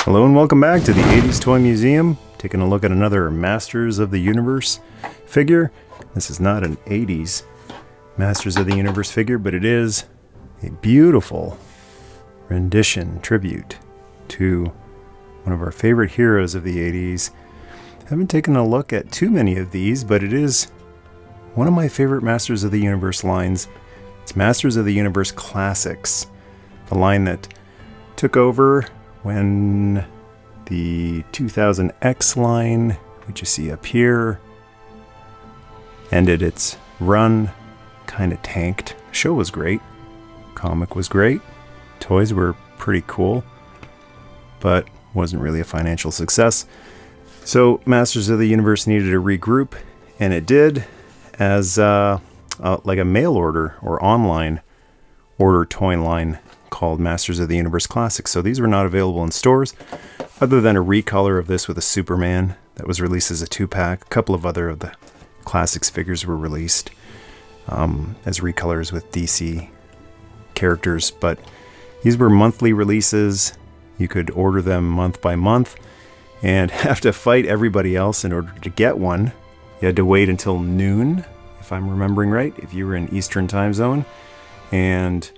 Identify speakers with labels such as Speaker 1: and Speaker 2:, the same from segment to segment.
Speaker 1: Hello and welcome back to the 80s Toy Museum. Taking a look at another Masters of the Universe figure. This is not an 80s Masters of the Universe figure, but it is a beautiful rendition, tribute to one of our favorite heroes of the 80s. Haven't taken a look at too many of these, but it is one of my favorite Masters of the Universe lines. It's Masters of the Universe Classics, the line that took over when the 2000X line, which you see up here, ended its run, kind of tanked. The show was great, comic was great, toys were pretty cool, but wasn't really a financial success. So Masters of the Universe needed to regroup, and it did, as like a mail order or online order toy line called Masters of the Universe Classics. So these were not available in stores, other than a recolor of this with a Superman that was released as a 2-pack. A couple of other of the Classics figures were released as recolors with DC characters, but these were monthly releases. You could order them month by month and have to fight everybody else in order to get one. You had to wait until noon, if I'm remembering right, if you were in Eastern time zone, and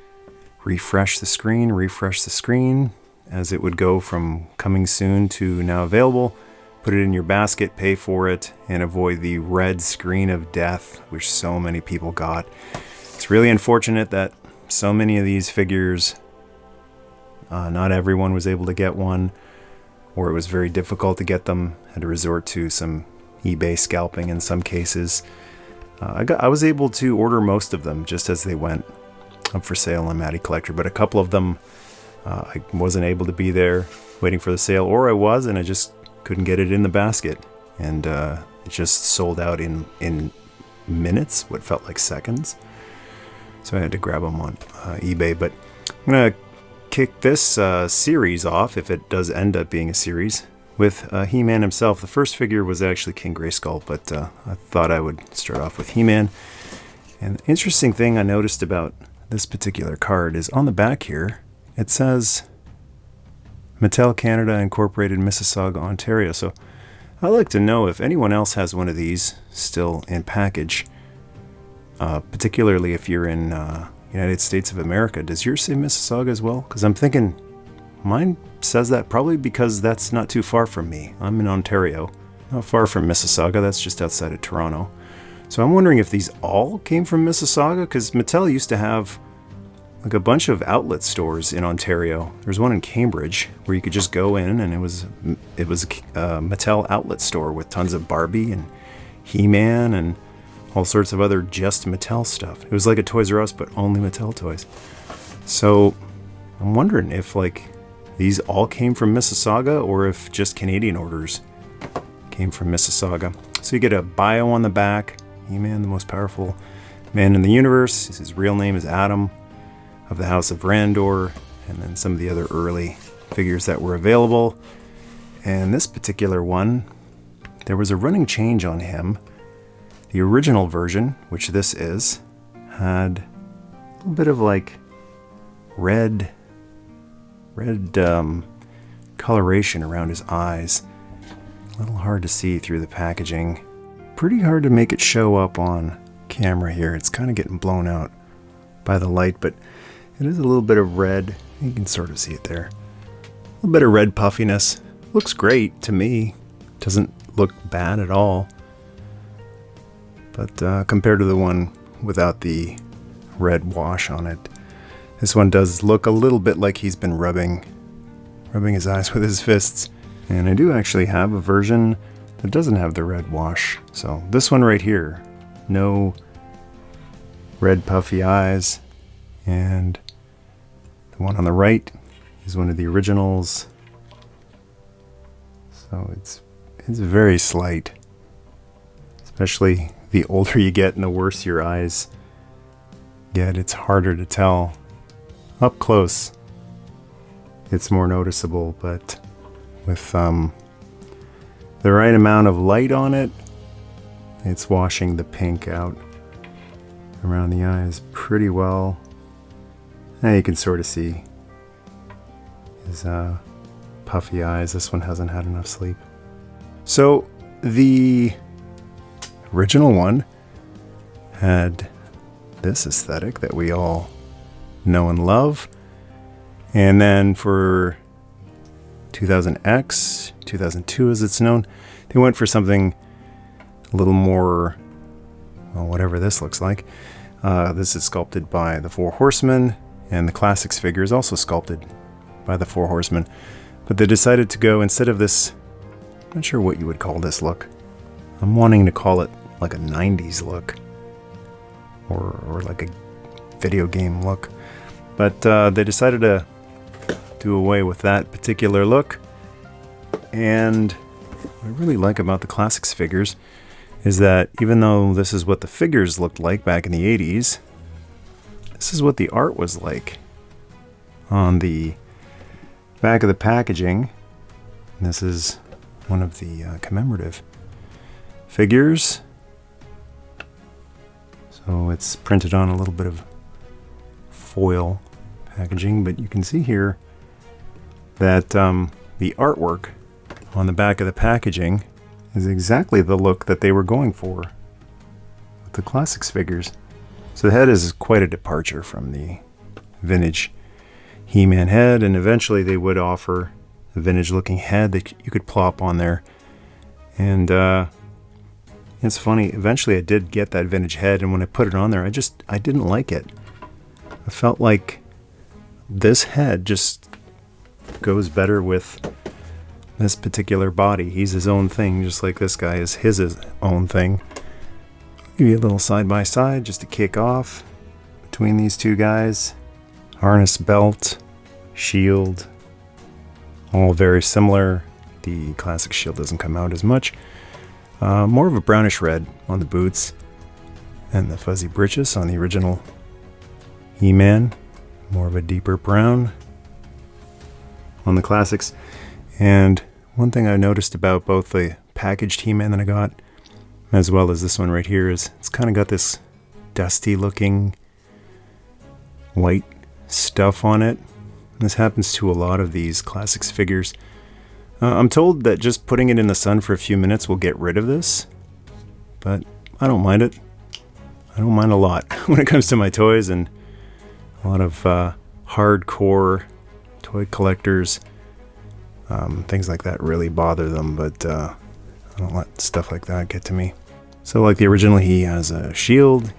Speaker 1: refresh the screen as it would go from coming soon to now available. Put it in your basket, pay for it, and avoid the red screen of death, which so many people got. It's really unfortunate that so many of these figures, not everyone was able to get one, or it was very difficult to get them. Had to resort to some eBay scalping in some cases. I was able to order most of them just as they went up for sale on Matty Collector, but a couple of them I wasn't able to be there waiting for the sale, or I was and I just couldn't get it in the basket, and it just sold out in minutes, what felt like seconds. So I had to grab them on eBay. But I'm gonna kick this series off, if it does end up being a series, with He-Man himself. The first figure was actually King Grayskull, but I thought I would start off with He-Man. And the interesting thing I noticed about this particular card is on the back here, it says Mattel Canada Incorporated, Mississauga, Ontario. So I'd like to know if anyone else has one of these still in package, particularly if you're in United States of America. Does yours say Mississauga as well? Because I'm thinking mine says that, probably because that's not too far from me. I'm in Ontario, not far from Mississauga. That's just outside of Toronto. So I'm wondering if these all came from Mississauga, because Mattel used to have like a bunch of outlet stores in Ontario. There's one in Cambridge where you could just go in, and it was a Mattel outlet store with tons of Barbie and He-Man and all sorts of other just Mattel stuff. It was like a Toys R Us, but only Mattel toys. So I'm wondering if like these all came from Mississauga, or if just Canadian orders came from Mississauga. So you get a bio on the back. He-Man, the most powerful man in the universe. His real name is Adam, of the House of Randor, and then some of the other early figures that were available. And this particular one, there was a running change on him. The original version, which this is, had a little bit of like red coloration around his eyes. A little hard to see through the packaging. Pretty hard to make it show up on camera here. It's kind of getting blown out by the light, but it is a little bit of red. You can sort of see it there. A little bit of red puffiness. Looks great to me. Doesn't look bad at all. But compared to the one without the red wash on it, this one does look a little bit like he's been rubbing his eyes with his fists. And I do actually have a version that doesn't have the red wash. So this one right here, no red puffy eyes. And the one on the right is one of the originals. So it's very slight. Especially the older you get and the worse your eyes get, it's harder to tell. Up close, it's more noticeable, but with the right amount of light on it, it's washing the pink out around the eyes pretty well. Now you can sort of see his puffy eyes. This one hasn't had enough sleep. So the original one had this aesthetic that we all know and love. And then for 2000X, 2002 as it's known, they went for something a little more, well, whatever this looks like. This is sculpted by the Four Horsemen, and the Classics figure is also sculpted by the Four Horsemen. But they decided to go, instead of this, I'm not sure what you would call this look. I'm wanting to call it like a 90s look, or like a video game look. But they decided to do away with that particular look. And what I really like about the Classics figures is that even though this is what the figures looked like back in the 80s, this is what the art was like. On the back of the packaging, this is one of the commemorative figures. So it's printed on a little bit of foil packaging, but you can see here that the artwork on the back of the packaging is exactly the look that they were going for with the Classics figures. So the head is quite a departure from the vintage He-Man head, and eventually they would offer a vintage looking head that you could plop on there. And it's funny, eventually I did get that vintage head, and when I put it on there, I didn't like it. I felt like this head just goes better with this particular body. He's his own thing, just like this guy is his own thing. Give you a little side by side just to kick off between these two guys. Harness, belt, shield, all very similar. The classic shield doesn't come out as much. More of a brownish red on the boots, and the fuzzy breeches on the original He-Man. More of a deeper brown on the Classics. And one thing I noticed about both the packaged He-Man that I got, as well as this one right here, is it's kind of got this dusty looking white stuff on it. This happens to a lot of these Classics figures. I'm told that just putting it in the sun for a few minutes will get rid of this, but I don't mind it. I don't mind a lot when it comes to my toys, and a lot of hardcore toy collectors, things like that really bother them, but I don't let stuff like that get to me. So like the original, he has a shield.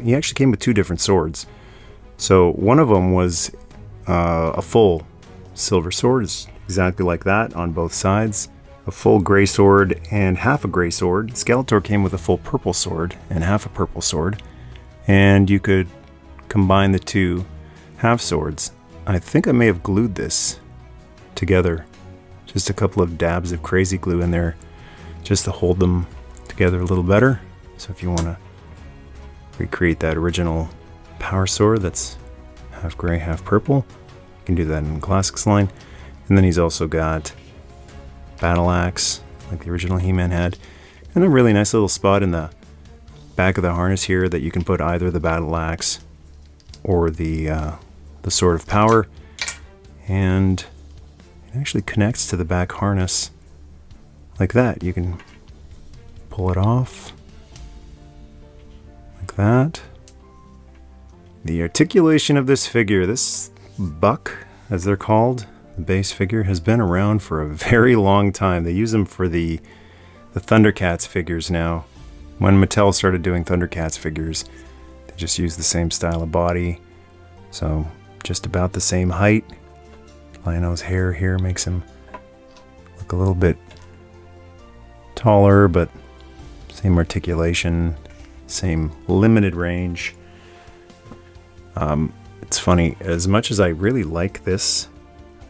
Speaker 1: He actually came with two different swords. So one of them was a full silver sword, it's exactly like that on both sides. A full gray sword and half a gray sword. Skeletor came with a full purple sword and half a purple sword. And you could combine the two half swords. I think I may have glued this together. Just a couple of dabs of crazy glue in there just to hold them together a little better. So if you want to recreate that original power sword that's half gray, half purple, you can do that in the Classics line. And then he's also got battle axe like the original He-Man had, and a really nice little spot in the back of the harness here that you can put either the battle axe or the sword of power, and it actually connects to the back harness like that. You can pull it off like that. The articulation of this figure, this buck as they're called, the base figure, has been around for a very long time. They use them for the Thundercats figures now. When Mattel started doing Thundercats figures, they just used the same style of body. So just about the same height. Lionel's hair here makes him look a little bit taller, but same articulation, same limited range. It's funny, as much as I really like this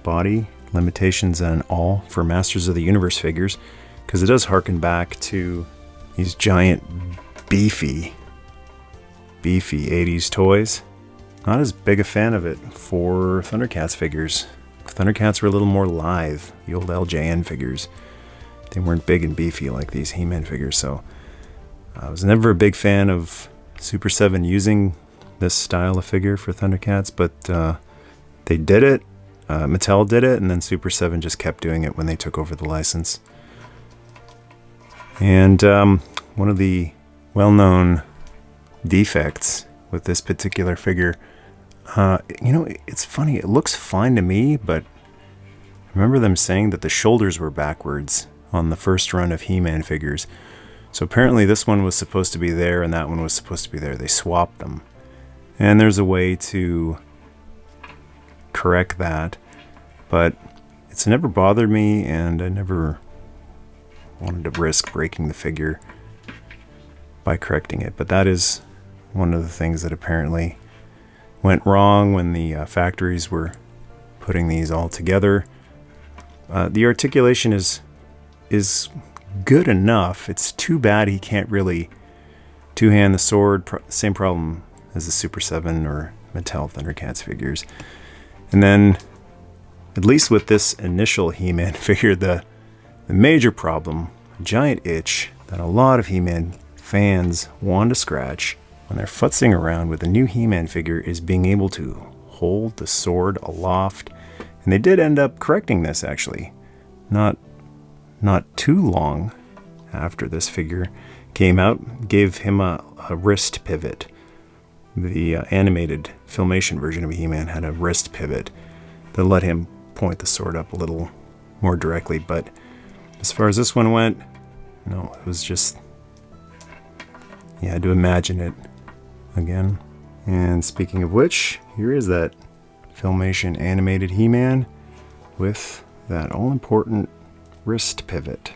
Speaker 1: body, limitations and all, for Masters of the Universe figures, because it does harken back to these giant beefy 80s toys. Not as big a fan of it for Thundercats figures. Thundercats were a little more lithe, the old LJN figures. They weren't big and beefy like these He-Man figures, so I was never a big fan of Super 7 using this style of figure for Thundercats, but they did it. Mattel did it, and then Super 7 just kept doing it when they took over the license. And one of the well-known defects with this particular figure, it's funny, it looks fine to me, but I remember them saying that the shoulders were backwards on the first run of He-Man figures. So apparently this one was supposed to be there and that one was supposed to be there. They swapped them. And there's a way to correct that, but it's never bothered me, and I never wanted to risk breaking the figure by correcting it. But that is one of the things that apparently went wrong when the factories were putting these all together. The articulation is good enough. It's too bad he can't really two-hand the sword. Same problem as the Super 7 or Mattel Thundercats figures. And then, at least with this initial He-Man figure, the major problem, a giant itch that a lot of He-Man fans want to scratch when they're futzing around with a new He-Man figure, is being able to hold the sword aloft. And they did end up correcting this, actually. Not too long after this figure came out, gave him a wrist pivot. The animated Filmation version of He-Man had a wrist pivot that let him point the sword up a little more directly. But as far as this one went, no, it was just, you had to imagine it again. And speaking of which, here is that Filmation animated He-Man with that all-important wrist pivot.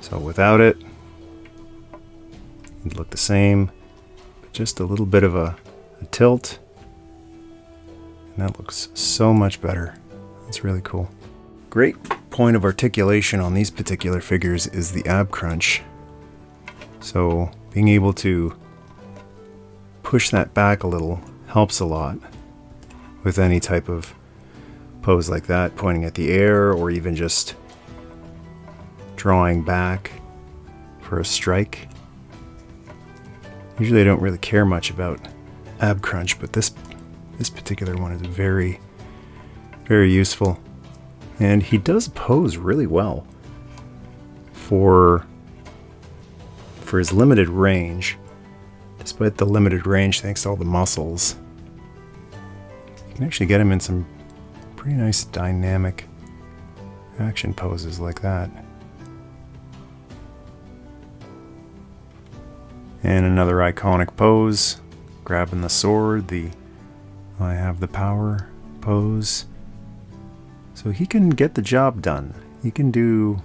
Speaker 1: So without it, it'd look the same, but just a little bit of a tilt, and that looks so much better. It's really cool. Great point of articulation on these particular figures is the ab crunch. So being able to push that back a little helps a lot with any type of pose like that, pointing at the air, or even just drawing back for a strike. Usually I don't really care much about ab crunch, but this particular one is very, very useful. And he does pose really well for his limited range. Despite the limited range, thanks to all the muscles, you can actually get him in some pretty nice dynamic action poses like that. And another iconic pose, grabbing the sword, the I have the power pose. So he can get the job done. He can do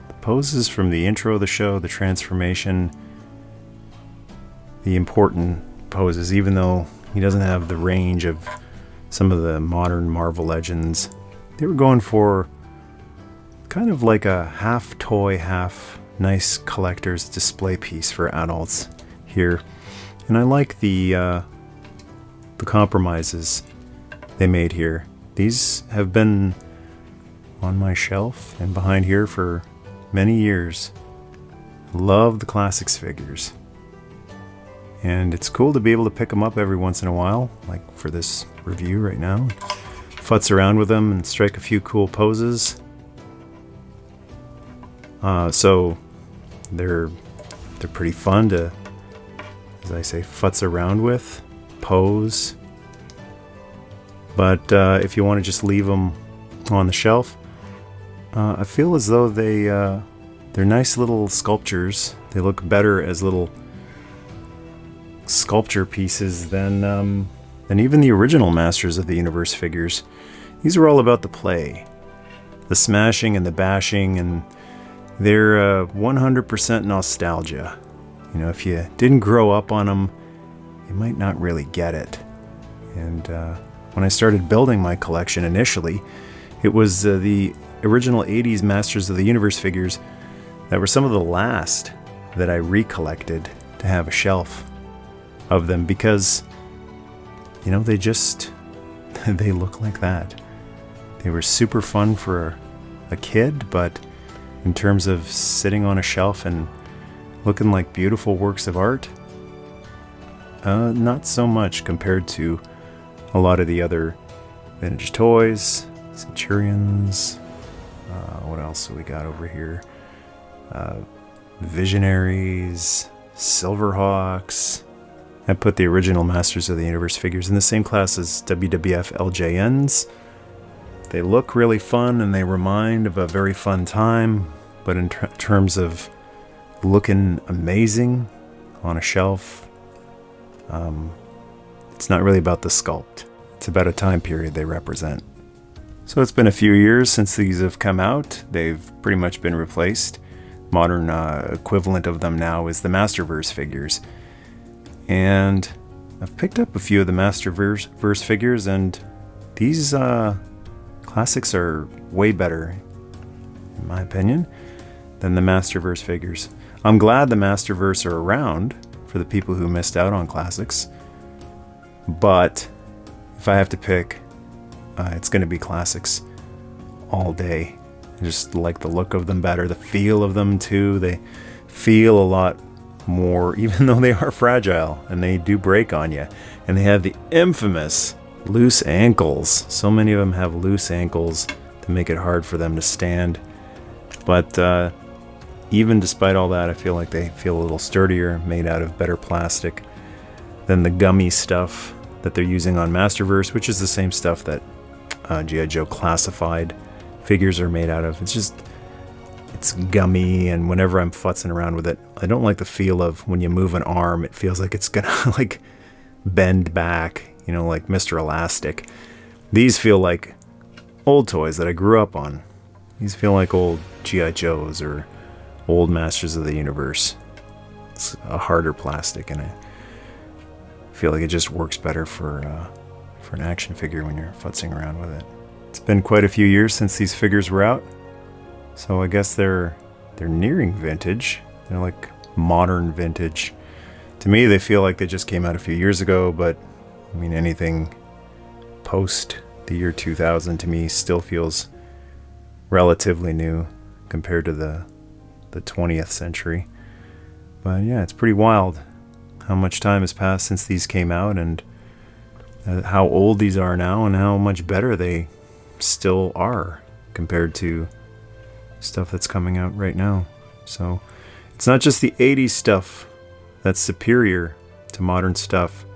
Speaker 1: the poses from the intro of the show, the transformation, the important poses, even though he doesn't have the range of some of the modern Marvel Legends. They were going for kind of like a half toy, half nice collector's display piece for adults here. And I like the compromises they made here. These have been on my shelf and behind here for many years. Love the classics figures. And it's cool to be able to pick them up every once in a while, like for this review right now. Futz around with them and strike a few cool poses. So they're pretty fun to, as I say, futz around with, pose. But if you want to just leave them on the shelf, I feel as though they're nice little sculptures. They look better as little sculpture pieces than even the original Masters of the Universe figures. These are all about the play, the smashing and the bashing, and they're 100% nostalgia. You know, if you didn't grow up on them, you might not really get it. And when I started building my collection initially, it was the original 80s Masters of the Universe figures that were some of the last that I recollected to have a shelf of them, because, you know, they look like that. They were super fun for a kid, but in terms of sitting on a shelf and looking like beautiful works of art, not so much compared to a lot of the other Vintage toys, Centurions. What else do we got over here? Visionaries, Silverhawks. I put the original Masters of the Universe figures in the same class as WWF LJNs. They look really fun and they remind of a very fun time, but in terms of looking amazing on a shelf, it's not really about the sculpt. It's about a time period they represent. So it's been a few years since these have come out. They've pretty much been replaced. Modern equivalent of them now is the Masterverse figures. And I've picked up a few of the Masterverse figures, and these classics are way better, in my opinion, than the Masterverse figures. I'm glad the Masterverse are around for the people who missed out on classics. But if I have to pick, it's going to be classics all day. I just like the look of them better, the feel of them too. They feel a lot more, even though they are fragile and they do break on you. And they have the infamous loose ankles. So many of them have loose ankles to make it hard for them to stand. But even despite all that, I feel like they feel a little sturdier, made out of better plastic than the gummy stuff that they're using on Masterverse, which is the same stuff that G.I. Joe Classified figures are made out of. It's gummy, and whenever I'm futzing around with it, I don't like the feel of when you move an arm, it feels like it's gonna like bend back, you know, like Mr. Elastic. These feel like old toys that I grew up on. These feel like old G.I. Joes or old Masters of the Universe. It's a harder plastic, and I feel like it just works better for an action figure when you're futzing around with it. It's been quite a few years since these figures were out, so I guess they're nearing vintage. They're like modern vintage. To me, they feel like they just came out a few years ago, but I mean, anything post the year 2000 to me still feels relatively new compared to the 20th century. But yeah, it's pretty wild how much time has passed since these came out, and how old these are now, and how much better they still are compared to stuff that's coming out right now. So it's not just the 80s stuff that's superior to modern stuff.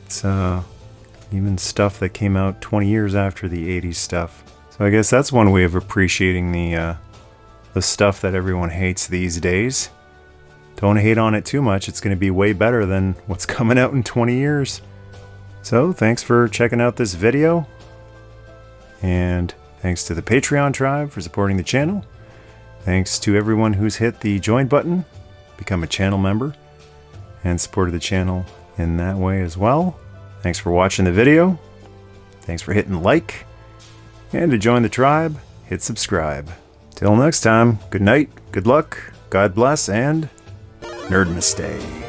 Speaker 1: It's even stuff that came out 20 years after the 80s stuff. So I guess that's one way of appreciating the stuff that everyone hates these days. Don't hate on it too much. It's going to be way better than what's coming out in 20 years. So thanks for checking out this video. And thanks to the Patreon tribe for supporting the channel. Thanks to everyone who's hit the join button, become a channel member, and supported the channel in that way as well. Thanks for watching the video. Thanks for hitting like. And to join the tribe, hit subscribe. Till next time, good night, good luck, God bless, and Nerdmas Day.